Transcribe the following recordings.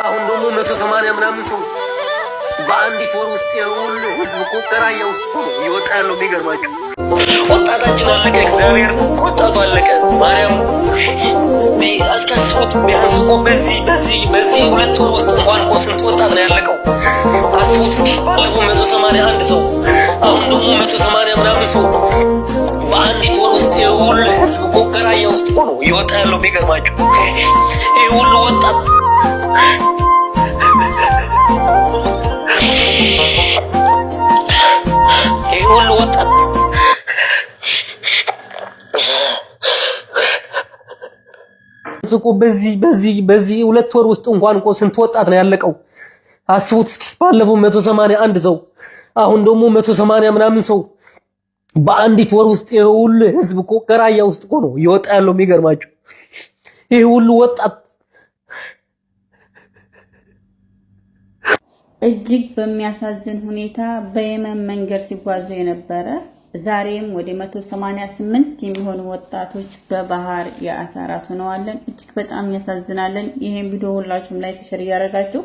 አሁን ደግሞ 180 ምናምን ሰው በአንዲት ወር ውስጥ የሁሉ ህዝብ እኮ ከራያ ውስጥ ሆኖ ይወጣ ያለው የሚገርማቸው ወጣታችን አለቀ። እግዚአብሔር ወጣቱ አለቀ። ማርያም አስታስቡት። ቢያንስ እኮ በዚህ 2 ወር ውስጥ እንኳን እኮ ስንት ወጣት ነው ያለቀው? አስቡት እስኪ። ባለፈው 181 ሰው አሁን ደግሞ 180 ምናምን ሰው በአንዲት ወር ውስጥ የሁሉ ህዝብ እኮ ከራያ ውስጥ ሆኖ ይወጣ ያለው የሚገርማቸው ይህ ሁሉ ወጣት ይህ ሁሉ ወጣት እኮ በዚህ 2 ወር ውስጥ እንኳን እኮ ስንት ወጣት ነው ያለቀው? አስቡት እስኪ። ባለፈው 181 ሰው አሁን ደግሞ 180 ምናምን ሰው በአንዲት ወር ውስጥ የሁሉ ህዝብ እኮ ከራያ ውስጥ እኮ ነው ይወጣ ያለው የሚገርማቸው ይሄ ሁሉ ወጣት እጅግ በሚያሳዝን ሁኔታ በየመን መንገድ ሲጓዙ የነበረ ዛሬም ወደ 188 የሚሆኑ ወጣቶች በባህር የአሳራት ሆነዋለን። እጅግ በጣም ያሳዝናለን። ይሄን ቪዲዮ ሁላችሁም ላይክ ሼር ያደርጋችሁ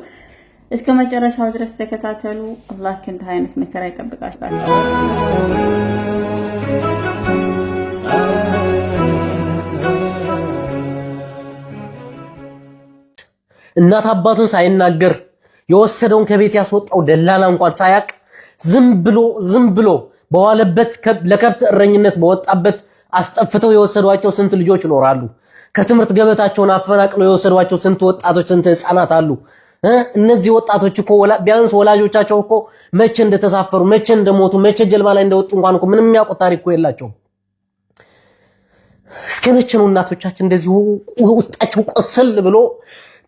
እስከ መጨረሻው ድረስ ተከታተሉ። አላህ ከእንዲህ አይነት መከራ ይጠብቃችሁ። እናት አባቱን ሳይናገር የወሰደውን ከቤት ያስወጣው ደላላ እንኳን ሳያቅ ዝም ብሎ በዋለበት ለከብት እረኝነት በወጣበት አስጠፍተው የወሰዷቸው ስንት ልጆች ይኖራሉ? ከትምህርት ገበታቸውን አፈናቅለው የወሰዷቸው ስንት ወጣቶች ስንት ህፃናት አሉ? እነዚህ ወጣቶች እኮ ቢያንስ ወላጆቻቸው እኮ መቼ እንደተሳፈሩ መቼ እንደሞቱ መቼ ጀልባ ላይ እንደወጡ እንኳን እኮ ምንም የሚያውቁት ታሪክ እኮ የላቸውም። እስከ መቼ ነው እናቶቻችን እንደዚህ ውስጣቸው ቆስል ብሎ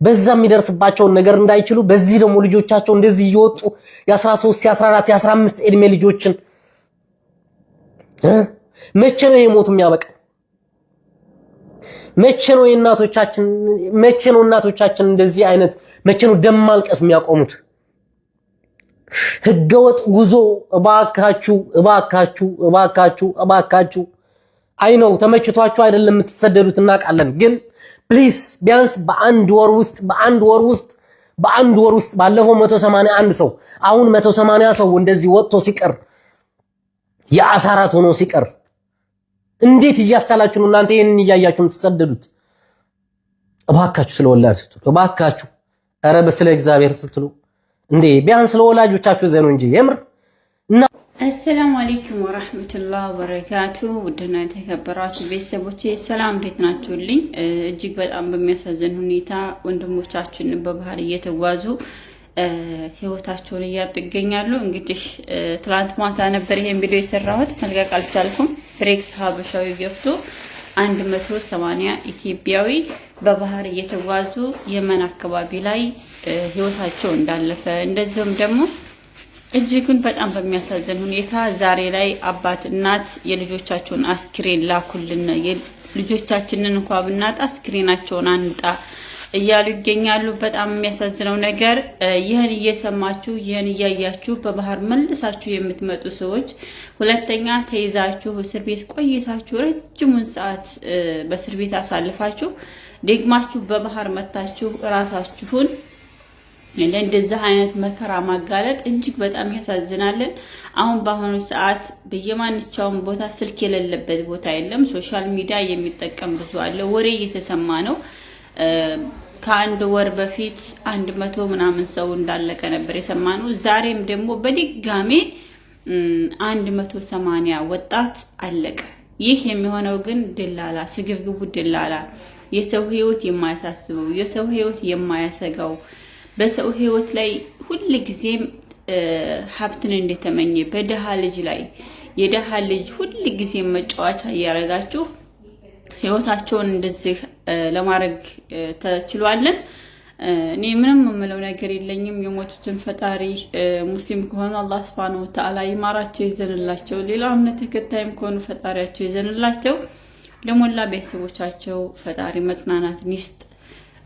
በዛ የሚደርስባቸውን ነገር እንዳይችሉ በዚህ ደግሞ ልጆቻቸው እንደዚህ እየወጡ የ13 የ14 የ15 እድሜ ልጆችን መቼ ነው የሞት የሚያበቃ? መቼ ነው እናቶቻችን እንደዚህ አይነት መቼ ነው ደም ማልቀስ የሚያቆሙት? ህገወጥ ጉዞ እባካችሁ አይ ነው ተመችቷችሁ አይደለም የምትሰደዱት እናውቃለን። ግን ፕሊስ ቢያንስ በአንድ ወር ውስጥ ባለፈው 181 ሰው አሁን 180 ሰው እንደዚህ ወጥቶ ሲቀር የአሳራት ሆኖ ሲቀር እንዴት እያስተላችሁ ነው እናንተ ይሄንን እያያችሁ የምትሰደዱት? እባካችሁ ስለወላጆቻችሁ እባካችሁ ኧረ በስለ እግዚአብሔር ስትሉ እንዴ ቢያንስ ለወላጆቻችሁ ዘኑ እንጂ የምር እና አሰላሙ አለይኩም ወራህመቱላሂ ወበረካቱ። ውድና የተከበራችሁ ቤተሰቦቼ ሰላም እንዴት ናችሁልኝ? እጅግ በጣም በሚያሳዝን ሁኔታ ወንድሞቻችን በባህር እየተጓዙ ህይወታቸውን እያጡ ይገኛሉ። እንግዲህ ትላንት ማታ ነበር ይሄን ቪዲዮ የሰራሁት፣ መልቀቅ አልቻልኩም። ፍሬክስ ሀበሻዊ ገብቶ 180 ኢትዮጵያዊ በባህር እየተጓዙ የመን አካባቢ ላይ ህይወታቸው እንዳለፈ እንደዚሁም ደግሞ እጅጉን በጣም በሚያሳዝን ሁኔታ ዛሬ ላይ አባት እናት የልጆቻቸውን አስክሬን ላኩልን፣ ልጆቻችንን እንኳን ብናጣ አስክሬናቸውን አንጣ እያሉ ይገኛሉ። በጣም የሚያሳዝነው ነገር ይህን እየሰማችሁ ይህን እያያችሁ በባህር መልሳችሁ የምትመጡ ሰዎች ሁለተኛ ተይዛችሁ እስር ቤት ቆይታችሁ ረጅሙን ሰዓት በእስር ቤት አሳልፋችሁ ደግማችሁ በባህር መታችሁ ራሳችሁን ለእንደዚህ አይነት መከራ ማጋለጥ እጅግ በጣም ያሳዝናለን። አሁን በአሁኑ ሰዓት በየማንኛውም ቦታ ስልክ የሌለበት ቦታ የለም። ሶሻል ሚዲያ የሚጠቀም ብዙ አለ። ወሬ እየተሰማ ነው። ከአንድ ወር በፊት 100 ምናምን ሰው እንዳለቀ ነበር የሰማነው። ዛሬም ደግሞ በድጋሜ 180 ወጣት አለቀ። ይህ የሚሆነው ግን ደላላ ስግብግቡ ደላላ የሰው ህይወት የማያሳስበው የሰው ህይወት የማያሰጋው በሰው ህይወት ላይ ሁሉ ጊዜም ሀብትን እንደተመኘ በደሃ ልጅ ላይ የደሃ ልጅ ሁሉ ጊዜ መጫወቻ ያረጋችሁ ህይወታቸውን እንደዚህ ለማድረግ ተችሏለን። እኔ ምንም የምለው ነገር የለኝም። የሞቱትን ፈጣሪ ሙስሊም ከሆኑ አላህ Subhanahu Wa Ta'ala ይማራቸው ይዘንላቸው፣ ሌላ እምነት ተከታይም ከሆኑ ፈጣሪያቸው ይዘንላቸው፣ ለሞላ ቤተሰቦቻቸው ፈጣሪ መጽናናትን ይስጥ።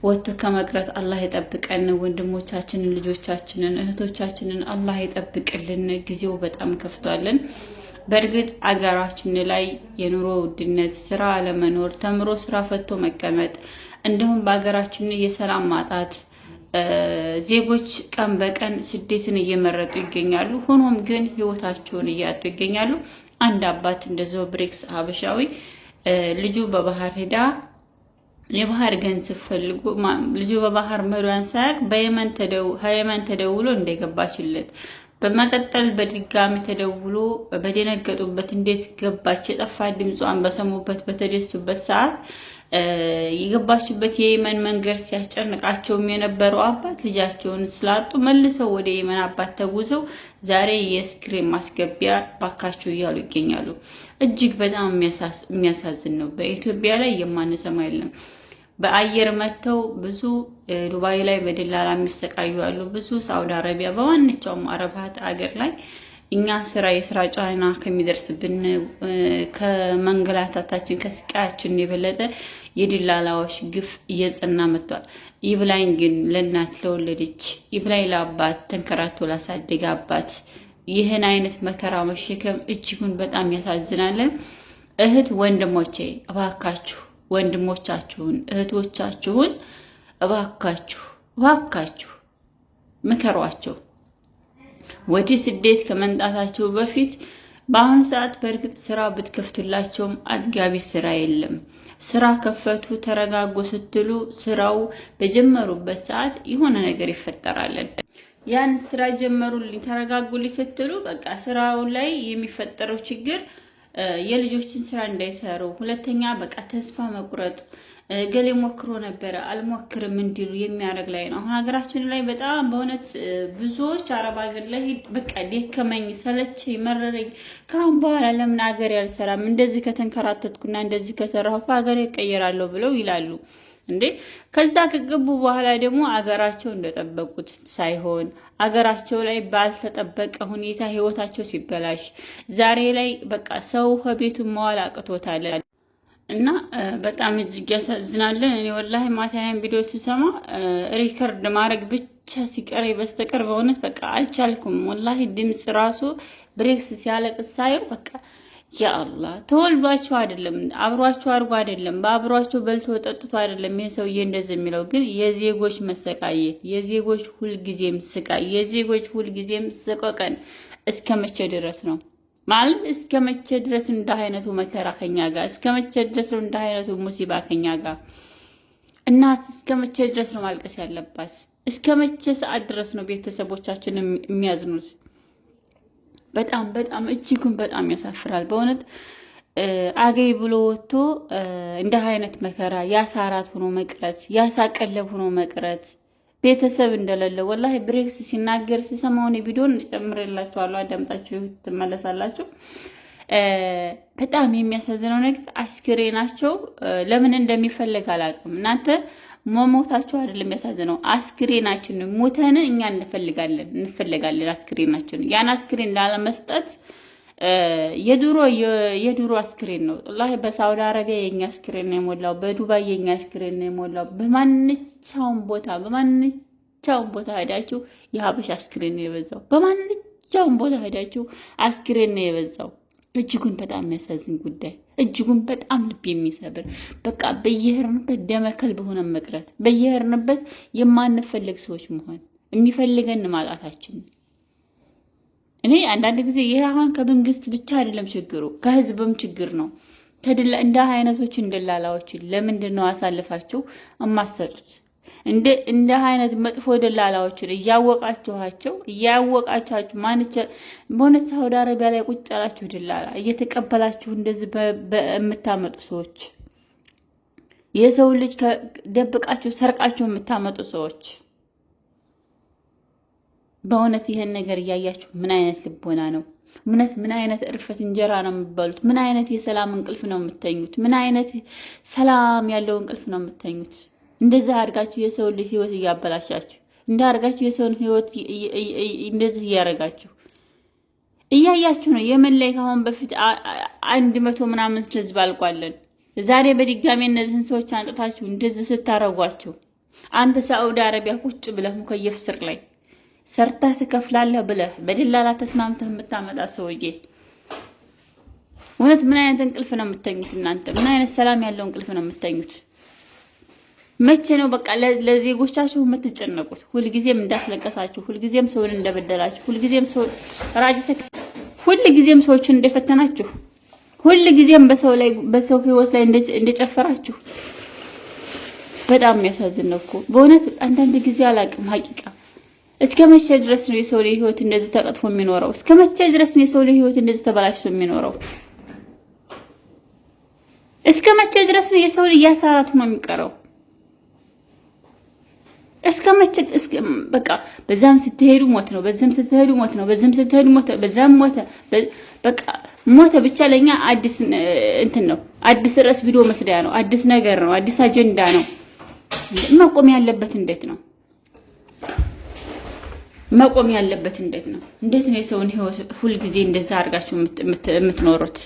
ወጥቶ ከመቅረት አላህ ይጠብቀን። ወንድሞቻችንን ልጆቻችንን እህቶቻችንን አላህ ይጠብቅልን። ጊዜው በጣም ከፍቷልን። በእርግጥ አገራችን ላይ የኑሮ ውድነት፣ ስራ አለመኖር፣ ተምሮ ስራ ፈቶ መቀመጥ እንዲሁም በአገራችን የሰላም ማጣት ዜጎች ቀን በቀን ስደትን እየመረጡ ይገኛሉ። ሆኖም ግን ህይወታቸውን እያጡ ይገኛሉ። አንድ አባት እንደዚሁ ብሬክስ ሀበሻዊ ልጁ በባህር ሄዳ የባህር ገንዘብ ፈልጎ ልጁ በባህር መሪያን ሳያቅ በየመን ተደውሎ እንደገባችለት በመቀጠል በድጋሚ ተደውሎ በደነገጡበት እንዴት ገባች የጠፋ ድምጿን በሰሙበት በተደሱበት ሰዓት የገባችበት የየመን መንገድ ሲያስጨንቃቸውም የነበረው አባት ልጃቸውን ስላጡ መልሰው ወደ የመን አባት ተጉዘው ዛሬ የስክሪን ማስገቢያ ባካቸው እያሉ ይገኛሉ። እጅግ በጣም የሚያሳዝን ነው። በኢትዮጵያ ላይ የማንሰማ የለም። በአየር መተው ብዙ ዱባይ ላይ በደላላ የሚሰቃዩ ያሉ ብዙ ሳውዲ አረቢያ በማንኛውም አረባት አገር ላይ እኛ የስራ ጫና ከሚደርስብን ከመንገላታታችን ከስቃያችን የበለጠ የደላላዎች ግፍ እየጸና መጥቷል። ይብላኝ ግን ለእናት ለወለደች፣ ይብላኝ ለአባት ተንከራቶ ላሳደገ አባት ይህን አይነት መከራ መሸከም እጅጉን በጣም ያሳዝናለን። እህት ወንድሞቼ እባካችሁ ወንድሞቻችሁን እህቶቻችሁን እባካችሁ ምከሯቸው። ወደ ስደት ከመንጣታቸው በፊት በአሁኑ ሰዓት በእርግጥ ስራ ብትከፍቱላቸውም አጥጋቢ ስራ የለም። ስራ ከፈቱ ተረጋጉ ስትሉ ስራው በጀመሩበት ሰዓት የሆነ ነገር ይፈጠራል። ያን ስራ ጀመሩልኝ ተረጋጉልኝ ስትሉ በቃ ስራው ላይ የሚፈጠረው ችግር የልጆችን ስራ እንዳይሰሩ፣ ሁለተኛ በቃ ተስፋ መቁረጥ፣ ገሌ ሞክሮ ነበረ አልሞክርም እንዲሉ የሚያደርግ ላይ ነው። አሁን ሀገራችን ላይ በጣም በእውነት ብዙዎች አረብ ሀገር ላይ በቃ ደከመኝ፣ ሰለቸኝ፣ መረረኝ ከአሁን በኋላ ለምን ሀገር ያልሰራም እንደዚህ ከተንከራተትኩና እንደዚህ ከሰራሁ ሀገር ይቀየራለሁ ብለው ይላሉ። እንዴ ከዛ ከገቡ በኋላ ደግሞ አገራቸው እንደጠበቁት ሳይሆን አገራቸው ላይ ባልተጠበቀ ሁኔታ ህይወታቸው ሲበላሽ ዛሬ ላይ በቃ ሰው ከቤቱ መዋል አቅቶታል። እና በጣም እጅግ ያሳዝናለን። እኔ ወላሂ ማታያን ቪዲዮ ስሰማ ሪከርድ ማድረግ ብቻ ሲቀር በስተቀር በእውነት በቃ አልቻልኩም። ወላሂ ድምጽ ራሱ ብሬክስ ሲያለቅስ ሳየው በቃ ያ አላህ ተወልዷቸው አይደለም አብሯቸው አድርጎ አይደለም በአብሯቸው በልቶ ጠጥቶ አይደለም ይሄ ሰውዬ እንደዚህ የሚለው፣ ግን የዜጎች መሰቃየት፣ የዜጎች ሁልጊዜም ስቃይ፣ የዜጎች ሁልጊዜም ሰቆቀን እስከ መቼ ድረስ ነው ማለት? እስከ መቼ ድረስ እንደ አይነቱ መከራ ከኛ ጋር? እስከ መቼ ድረስ ነው እንደ አይነቱ ሙሲባ ከኛ ጋር? እናት እስከ መቼ ድረስ ነው ማልቀስ ያለባት? እስከ መቼ ሰዓት ድረስ ነው ቤተሰቦቻችን የሚያዝኑት? በጣም በጣም እጅጉን በጣም ያሳፍራል በእውነት። አገይ ብሎ ወጥቶ እንደ አይነት መከራ ያሳራት ሆኖ መቅረት፣ ያሳቀለብ ሆኖ መቅረት፣ ቤተሰብ እንደሌለ ወላሂ ብሬክስ ሲናገር ሲሰማውን ቪዲዮን ጨምሬላችኋለሁ፣ አዳምጣችሁ ትመለሳላችሁ። በጣም የሚያሳዝነው ነገር አስክሬናቸው ለምን እንደሚፈለግ አላውቅም። እናንተ መሞታቸው አይደለም የሚያሳዝነው፣ አስክሬናችን ሞተን እኛ እንፈልጋለን አስክሬናችን። ያን አስክሬን ላለመስጠት የድሮ አስክሬን ነው ወላሂ። በሳውዲ አረቢያ የኛ አስክሬን ነው የሞላው፣ በዱባይ የኛ አስክሬን ነው የሞላው። በማንኛውም ቦታ ሄዳችሁ የሀበሻ አስክሬን ነው የበዛው። በማንኛውም ቦታ ሄዳችሁ አስክሬን ነው የበዛው። እጅጉን በጣም የሚያሳዝን ጉዳይ፣ እጅጉን በጣም ልብ የሚሰብር በቃ በየሄድንበት ደመከል በሆነ መቅረት፣ በየሄድንበት የማንፈልግ ሰዎች መሆን፣ የሚፈልገን ማጣታችን። እኔ አንዳንድ ጊዜ ይሄ አሁን ከመንግስት ብቻ አይደለም ችግሩ፣ ከህዝብም ችግር ነው። እንደ አይነቶችን ደላላዎችን ለምንድን ነው አሳልፋችሁ የማትሰጡት? እንደ አይነት መጥፎ ደላላዎችን እያወቃችሁ ማንቸ በሆነ ሳውዲ አረቢያ ላይ ቁጭ ያላችሁ ደላላ እየተቀበላችሁ እንደዚህ በእምታመጡ ሰዎች፣ የሰው ልጅ ደብቃችሁ ሰርቃችሁ የምታመጡ ሰዎች፣ በእውነት ይሄን ነገር እያያችሁ ምን አይነት ልቦና ነው? ምን አይነት እርፈት እንጀራ ነው የምትበሉት? ምን አይነት የሰላም እንቅልፍ ነው የምተኙት? ምን አይነት ሰላም ያለው እንቅልፍ ነው የምተኙት? እንደዛ አድርጋችሁ የሰው ልጅ ህይወት እያበላሻችሁ፣ እንዳርጋችሁ የሰውን ህይወት እንደዚህ እያረጋችሁ እያያችሁ ነው። የመን ላይ ካሁን በፊት 100 ምናምን ህዝብ አልቋለን። ዛሬ በድጋሚ እነዚህን ሰዎች አንጥታችሁ እንደዚህ ስታረጓቸው፣ አንተ ሳዑዲ አረቢያ ቁጭ ብለህ ሙከየፍ ስር ላይ ሰርተህ ትከፍላለህ ብለህ በደላላ ተስማምተህ የምታመጣ ሰውዬ፣ እውነት ምን አይነት እንቅልፍ ነው የምተኙት እናንተ? ምን አይነት ሰላም ያለው እንቅልፍ ነው የምተኙት? መቼ ነው በቃ ለዜጎቻችሁ የምትጨነቁት? ሁልጊዜም እንዳስለቀሳችሁ፣ ሁልጊዜም ሰውን እንደበደላችሁ፣ ሁልጊዜም ሰው ሁልጊዜም ሰዎችን እንደፈተናችሁ፣ ሁልጊዜም በሰው ህይወት ላይ እንደጨፈራችሁ በጣም የሚያሳዝን ነው እኮ በእውነት አንዳንድ ጊዜ አላቅም ሀቂቃ። እስከ መቼ ድረስ ነው የሰው ልጅ ህይወት እንደዚህ ተቀጥፎ የሚኖረው? እስከ መቼ ድረስ ነው የሰው ልጅ ህይወት እንደዚህ ተበላሽቶ የሚኖረው? እስከ መቼ ድረስ ነው የሰው ልጅ ያሳራቱ ነው የሚቀረው? እስከ መቼ በቃ በዛም ስትሄዱ ሞት ነው፣ በዛም ስትሄዱ ሞት ነው፣ በዛም ስትሄዱ ሞት፣ በዛም ሞተ፣ በቃ ሞተ። ብቻ ለኛ አዲስ እንትን ነው፣ አዲስ ርዕስ ቪዲዮ መስሪያ ነው፣ አዲስ ነገር ነው፣ አዲስ አጀንዳ ነው። መቆም ያለበት እንዴት ነው? መቆም ያለበት እንዴት ነው? እንዴት ነው የሰውን ህይወት ሁልጊዜ እንደዛ አድርጋችሁ የምትኖሩት?